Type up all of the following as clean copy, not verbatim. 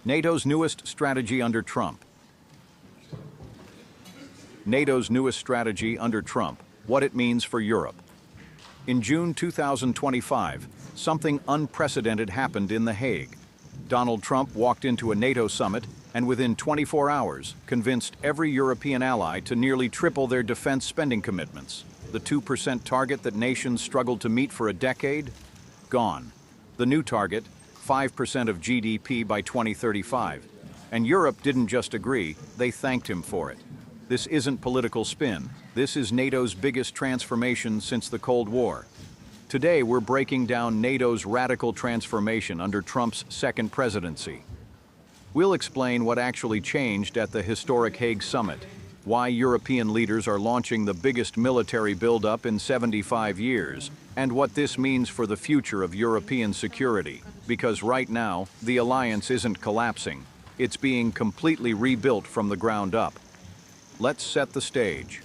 NATO's newest strategy under Trump. NATO's newest strategy under Trump, what it means for Europe. In June 2025, something unprecedented happened in The Hague. Donald Trump walked into a NATO summit and within 24 hours convinced every European ally to nearly triple their defense spending commitments. The 2% target that nations struggled to meet for a decade? Gone. The new target, 5% of GDP by 2035. And Europe didn't just agree, they thanked him for it. This isn't political spin. This is NATO's biggest transformation since the Cold War. Today, we're breaking down NATO's radical transformation under Trump's second presidency. We'll explain what actually changed at the historic Hague summit, why European leaders are launching the biggest military buildup in 75 years, and what this means for the future of European security. Because right now, the alliance isn't collapsing. It's being completely rebuilt from the ground up. Let's set the stage.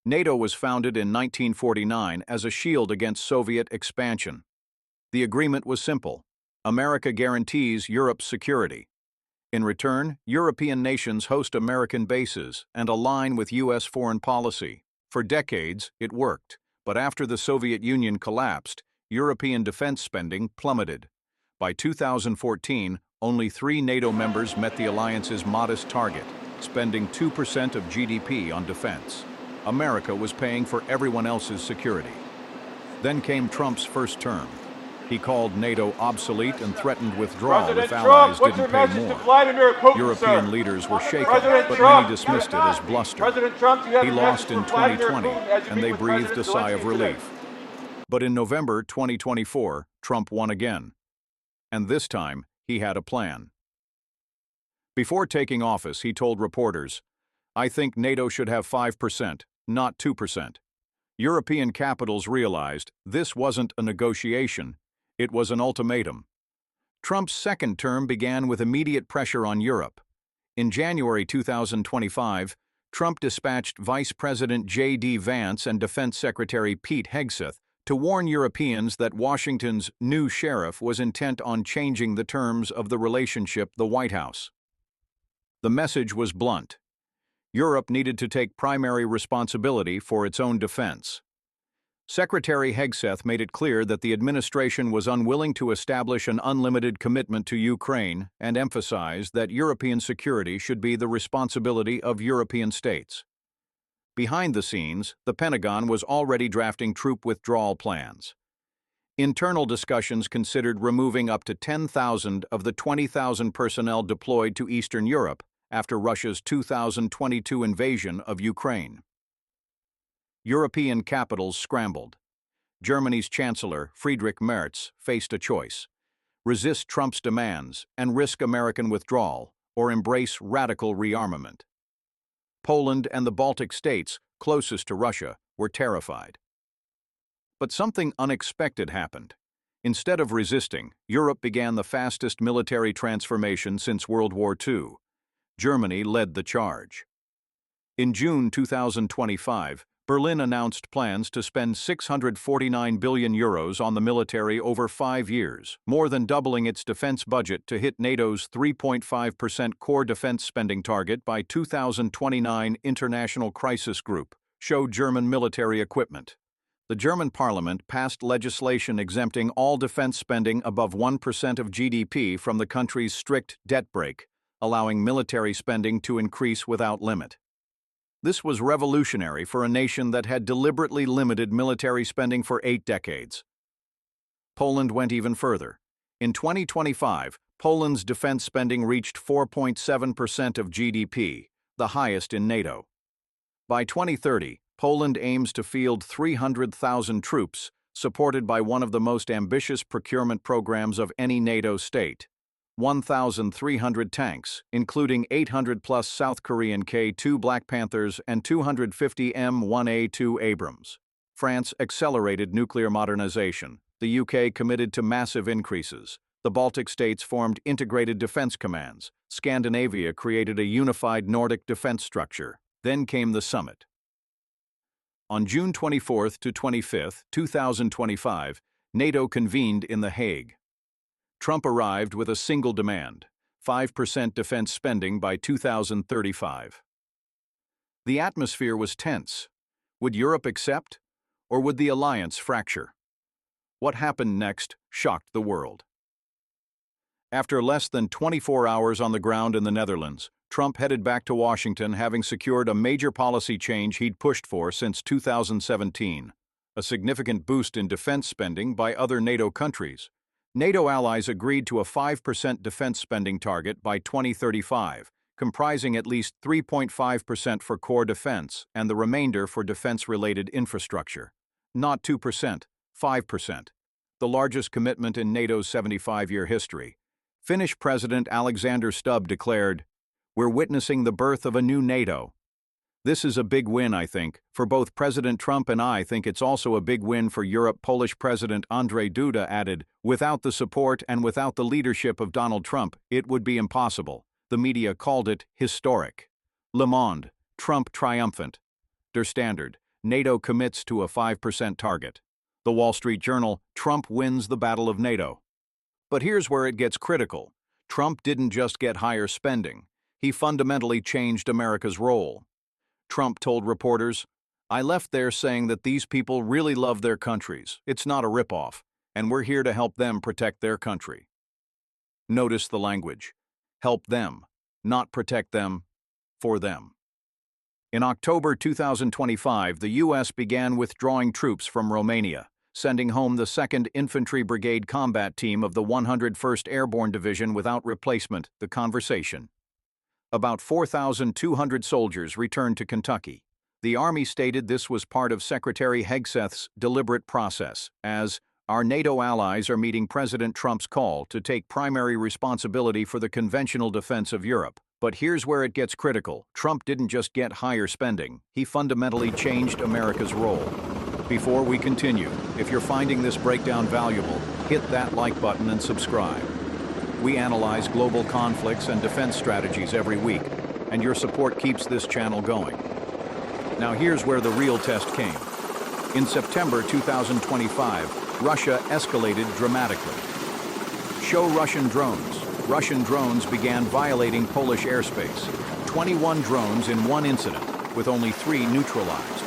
NATO was founded in 1949 as a shield against Soviet expansion. The agreement was simple. America guarantees Europe's security. In return, European nations host American bases and align with U.S. foreign policy. For decades, it worked. But after the Soviet Union collapsed, European defense spending plummeted. By 2014, only 3 NATO members met the alliance's modest target, spending 2% of GDP on defense. America was paying for everyone else's security. Then came Trump's first term. He called NATO obsolete and threatened withdrawal if allies didn't pay more. European leaders were shaken, but many dismissed it as bluster. He lost in 2020, and they breathed a sigh of relief. But in November 2024, Trump won again. And this time, he had a plan. Before taking office, he told reporters, "I think NATO should have 5%, not 2%. European capitals realized this wasn't a negotiation, it was an ultimatum. Trump's second term began with immediate pressure on Europe. In January 2025, Trump dispatched Vice President J.D. Vance and Defense Secretary Pete Hegseth to warn Europeans that Washington's new sheriff was intent on changing the terms of the relationship the White House. The message was blunt. Europe needed to take primary responsibility for its own defense. Secretary Hegseth made it clear that the administration was unwilling to establish an unlimited commitment to Ukraine and emphasized that European security should be the responsibility of European states. Behind the scenes, the Pentagon was already drafting troop withdrawal plans. Internal discussions considered removing up to 10,000 of the 20,000 personnel deployed to Eastern Europe after Russia's 2022 invasion of Ukraine. European capitals scrambled. Germany's Chancellor, Friedrich Merz, faced a choice: resist Trump's demands and risk American withdrawal, or embrace radical rearmament. Poland and the Baltic states, closest to Russia, were terrified. But something unexpected happened. Instead of resisting, Europe began the fastest military transformation since World War II. Germany led the charge. In June 2025, Berlin announced plans to spend €649 billion on the military over 5 years, more than doubling its defense budget to hit NATO's 3.5% core defense spending target by 2029. International Crisis Group showed German military equipment. The German parliament passed legislation exempting all defense spending above 1% of GDP from the country's strict debt brake, allowing military spending to increase without limit. This was revolutionary for a nation that had deliberately limited military spending for 8 decades. Poland went even further. In 2025, Poland's defense spending reached 4.7% of GDP, the highest in NATO. By 2030, Poland aims to field 300,000 troops, supported by one of the most ambitious procurement programs of any NATO state. 1,300 tanks, including 800-plus South Korean K-2 Black Panthers and 250 M1A2 Abrams. France accelerated nuclear modernization. The UK committed to massive increases. The Baltic states formed integrated defense commands. Scandinavia created a unified Nordic defense structure. Then came the summit. On June 24 to 25, 2025, NATO convened in The Hague. Trump arrived with a single demand: 5% defense spending by 2035. The atmosphere was tense. Would Europe accept, or would the alliance fracture? What happened next shocked the world. After less than 24 hours on the ground in the Netherlands, Trump headed back to Washington, having secured a major policy change he'd pushed for since 2017, a significant boost in defense spending by other NATO countries. NATO allies agreed to a 5% defense spending target by 2035, comprising at least 3.5% for core defense and the remainder for defense-related infrastructure. Not 2%, 5%. The largest commitment in NATO's 75-year history. Finnish President Alexander Stubb declared, "We're witnessing the birth of a new NATO." This is a big win, I think, for both President Trump, and I think it's also a big win for Europe. Polish President Andrzej Duda added, "Without the support and without the leadership of Donald Trump, it would be impossible." The media called it historic. Le Monde, Trump triumphant. Der Standard, NATO commits to a 5% target. The Wall Street Journal, Trump wins the battle of NATO. But here's where it gets critical. Trump didn't just get higher spending. He fundamentally changed America's role. Trump told reporters, "I left there saying that these people really love their countries. It's not a ripoff, and we're here to help them protect their country." Notice the language. Help them, not protect them, for them. In October 2025, the U.S. began withdrawing troops from Romania, sending home the 2nd Infantry Brigade Combat Team of the 101st Airborne Division without replacement. The conversation. About 4,200 soldiers returned to Kentucky. The Army stated this was part of Secretary Hegseth's deliberate process, as our NATO allies are meeting President Trump's call to take primary responsibility for the conventional defense of Europe. But here's where it gets critical. Trump didn't just get higher spending, he fundamentally changed America's role. Before we continue, if you're finding this breakdown valuable, hit that like button and subscribe. We analyze global conflicts and defense strategies every week, and your support keeps this channel going. Now here's where the real test came. In September 2025, Russia escalated dramatically. Show Russian drones. Russian drones began violating Polish airspace. 21 drones in one incident, with only 3 neutralized.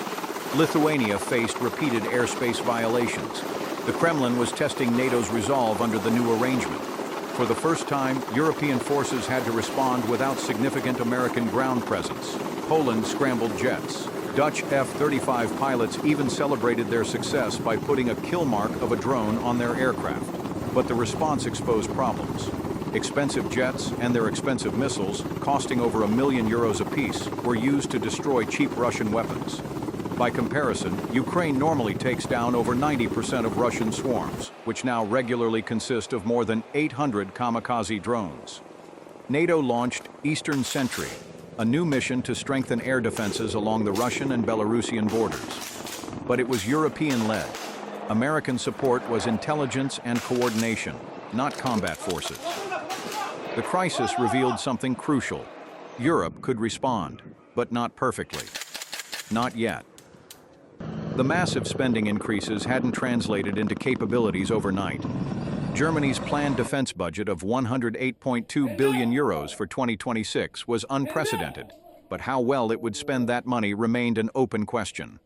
Lithuania faced repeated airspace violations. The Kremlin was testing NATO's resolve under the new arrangement. For the first time, European forces had to respond without significant American ground presence. Poland scrambled jets. Dutch F-35 pilots even celebrated their success by putting a kill mark of a drone on their aircraft. But the response exposed problems. Expensive jets and their expensive missiles, costing over €1 million apiece, were used to destroy cheap Russian weapons. By comparison, Ukraine normally takes down over 90% of Russian swarms, which now regularly consist of more than 800 kamikaze drones. NATO launched Eastern Sentry, a new mission to strengthen air defenses along the Russian and Belarusian borders. But it was European-led. American support was intelligence and coordination, not combat forces. The crisis revealed something crucial. Europe could respond, but not perfectly. Not yet. The massive spending increases hadn't translated into capabilities overnight. Germany's planned defense budget of €108.2 billion for 2026 was unprecedented, but how well it would spend that money remained an open question.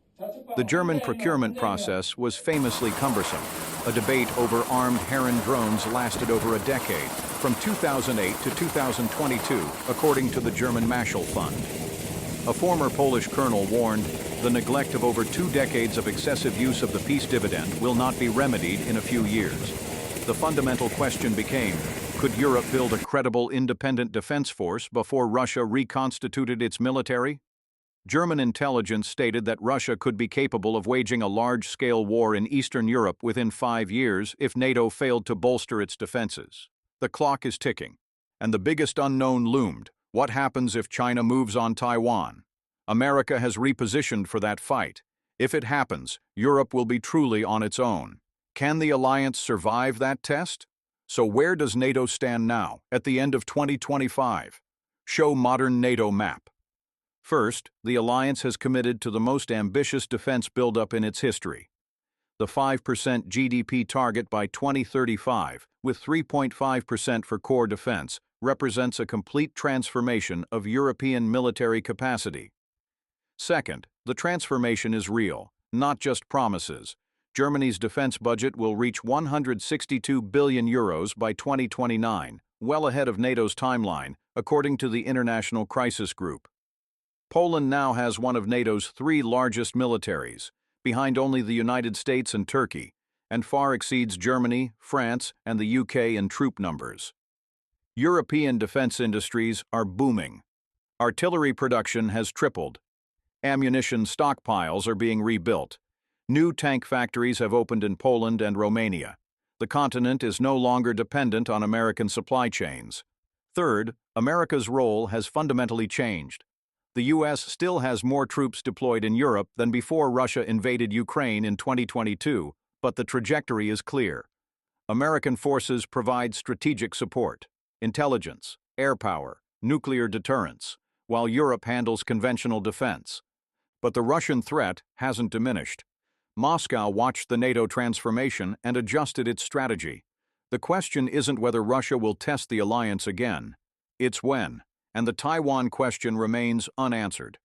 The German procurement process was famously cumbersome. A debate over armed Heron drones lasted over a decade, from 2008 to 2022, according to the German Marshall Fund. A former Polish colonel warned, "The neglect of over 2 decades of excessive use of the peace dividend will not be remedied in a few years." The fundamental question became, could Europe build a credible independent defense force before Russia reconstituted its military? German intelligence stated that Russia could be capable of waging a large-scale war in Eastern Europe within 5 years if NATO failed to bolster its defenses. The clock is ticking, and the biggest unknown loomed. What happens if China moves on Taiwan? America has repositioned for that fight. If it happens, Europe will be truly on its own. Can the alliance survive that test? So where does NATO stand now, at the end of 2025? Show modern NATO map. First, the alliance has committed to the most ambitious defense buildup in its history. The 5% GDP target by 2035, with 3.5% for core defense, represents a complete transformation of European military capacity. Second, the transformation is real, not just promises. Germany's defense budget will reach 162 billion euros by 2029, well ahead of NATO's timeline, according to the International Crisis Group. Poland now has one of NATO's 3 largest militaries, behind only the United States and Turkey, and far exceeds Germany, France, and the UK in troop numbers. European defense industries are booming. Artillery production has tripled. Ammunition stockpiles are being rebuilt. New tank factories have opened in Poland and Romania. The continent is no longer dependent on American supply chains. Third, America's role has fundamentally changed. The U.S. still has more troops deployed in Europe than before Russia invaded Ukraine in 2022, but the trajectory is clear. American forces provide strategic support, intelligence, air power, nuclear deterrence, while Europe handles conventional defense. But the Russian threat hasn't diminished. Moscow watched the NATO transformation and adjusted its strategy. The question isn't whether Russia will test the alliance again. It's when, and the Taiwan question remains unanswered.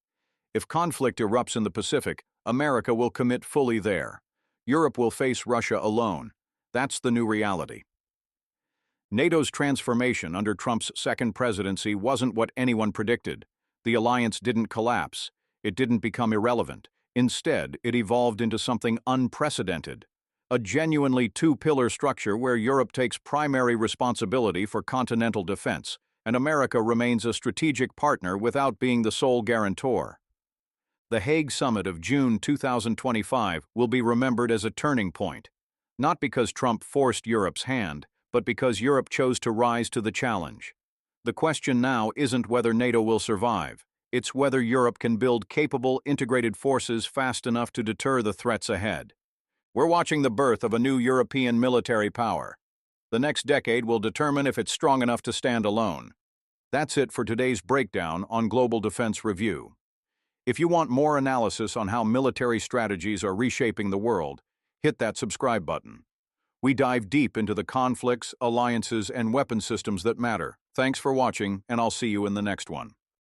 If conflict erupts in the Pacific, America will commit fully there. Europe will face Russia alone. That's the new reality. NATO's transformation under Trump's second presidency wasn't what anyone predicted. The alliance didn't collapse. It didn't become irrelevant. Instead, it evolved into something unprecedented. A genuinely two-pillar structure where Europe takes primary responsibility for continental defense, and America remains a strategic partner without being the sole guarantor. The Hague Summit of June 2025 will be remembered as a turning point, not because Trump forced Europe's hand, but because Europe chose to rise to the challenge. The question now isn't whether NATO will survive. It's whether Europe can build capable, integrated forces fast enough to deter the threats ahead. We're watching the birth of a new European military power. The next decade will determine if it's strong enough to stand alone. That's it for today's breakdown on Global Defense Review. If you want more analysis on how military strategies are reshaping the world, hit that subscribe button. We dive deep into the conflicts, alliances, and weapon systems that matter. Thanks for watching, and I'll see you in the next one.